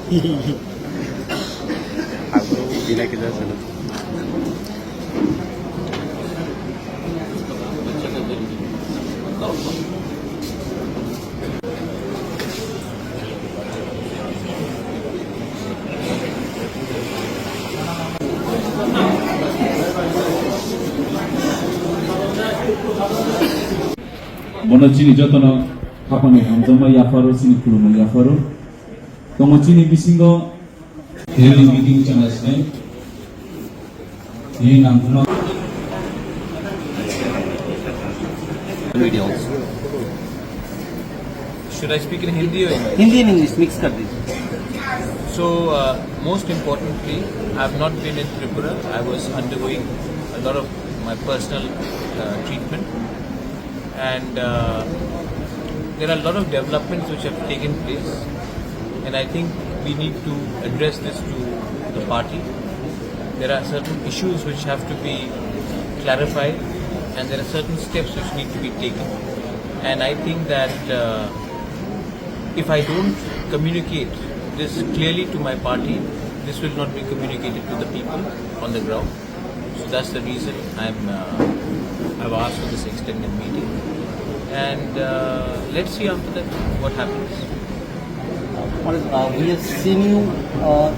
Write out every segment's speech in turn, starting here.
Aku bila kita sana. Mana cini jatana apa nih? Amjama yafaru cini kulum yafaru. Kamu cini bisingo daily meeting channel sini. Ini namanya. Videos. Should I speak in Hindi or English? Hindi and English mix कर दीजिए. So, most importantly, I have not been in Tripura. I was undergoing a lot of my personal treatment, and there are a lot of developments which have taken place, and I think we need to address this to the party. There are certain issues which have to be clarified, and there are certain steps which need to be taken. And I think that if I don't communicate this clearly to my party, this will not be communicated to the people on the ground. So that's the reason I've asked for this extended meeting, and let's see after that what happens. We have seen you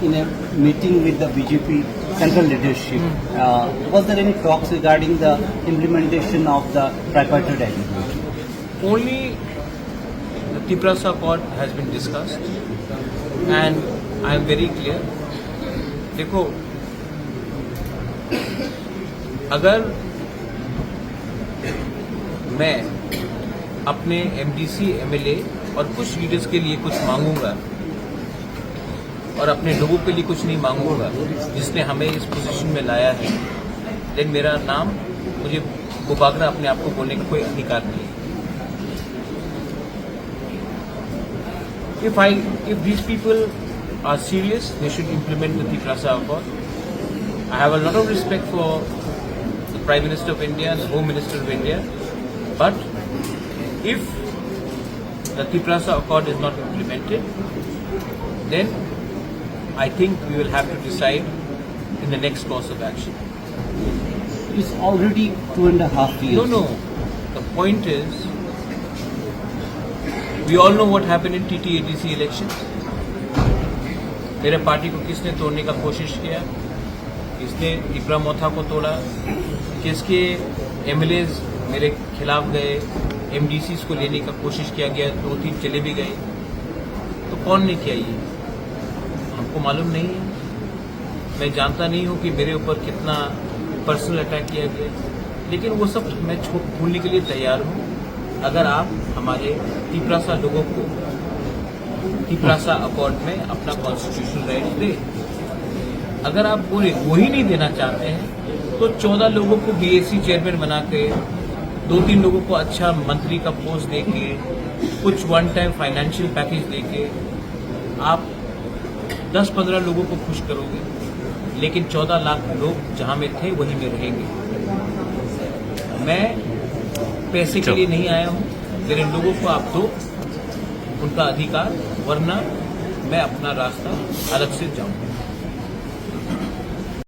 in a meeting with the BJP central leadership. Was there any talks regarding the implementation of the tripartite agreement? Only the Tiprasa Accord has been discussed, and I am very clear. देखो, अगर मैं अपने MDC, MLA और कुछ leaders के लिए कुछ मांगूंगा और अपने लोगों के लिए कुछ नहीं मांगूंगा, जिसने हमें इस पोजीशन में लाया है, देन मेरा नाम, मुझे गुबागरा अपने आप को बोलने का कोई अधिकार नहीं है. If these people are serious, they should implement the Tiprasa Accord. I have a lot of respect for the Prime Minister of India and the Home Minister of India, but if the Tiprasa Accord is not implemented, then I think we will have to decide in the next course of action. It's already 2.5 years. No. The point is, we all know what happened in TTADC elections. मेरे party को किसने तोड़ने का कोशिश किया, किसने टिपरा मोथा को तोड़ा, किसके MLAs मेरे खिलाफ गए, MDCs को लेने का कोशिश किया गया, 2-3 चले भी गए, तो कौन ने किया ये हमको मालूम नहीं है. मैं जानता नहीं हूँ कि मेरे ऊपर कितना पर्सनल अटैक किया गया, लेकिन वो सब मैं भूलने के लिए तैयार हूँ अगर आप हमारे तिपरासा लोगों को तिपरासा अकॉर्ड में अपना कॉन्स्टिट्यूशनल राइट दे. अगर आप वो ही नहीं देना चाहते हैं तो 14 लोगों को BSc चेयरमैन बना के, 2-3 लोगों को अच्छा मंत्री का पोस्ट दे के, कुछ वन टाइम फाइनेंशियल पैकेज दे के आप 10-15 लोगों को खुश करोगे, लेकिन 14 लाख लोग जहां में थे वहीं में रहेंगे. मैं पैसे के लिए नहीं आया हूं, मेरे लोगों को आप दो उनका अधिकार, वरना मैं अपना रास्ता अलग से जाऊंगा.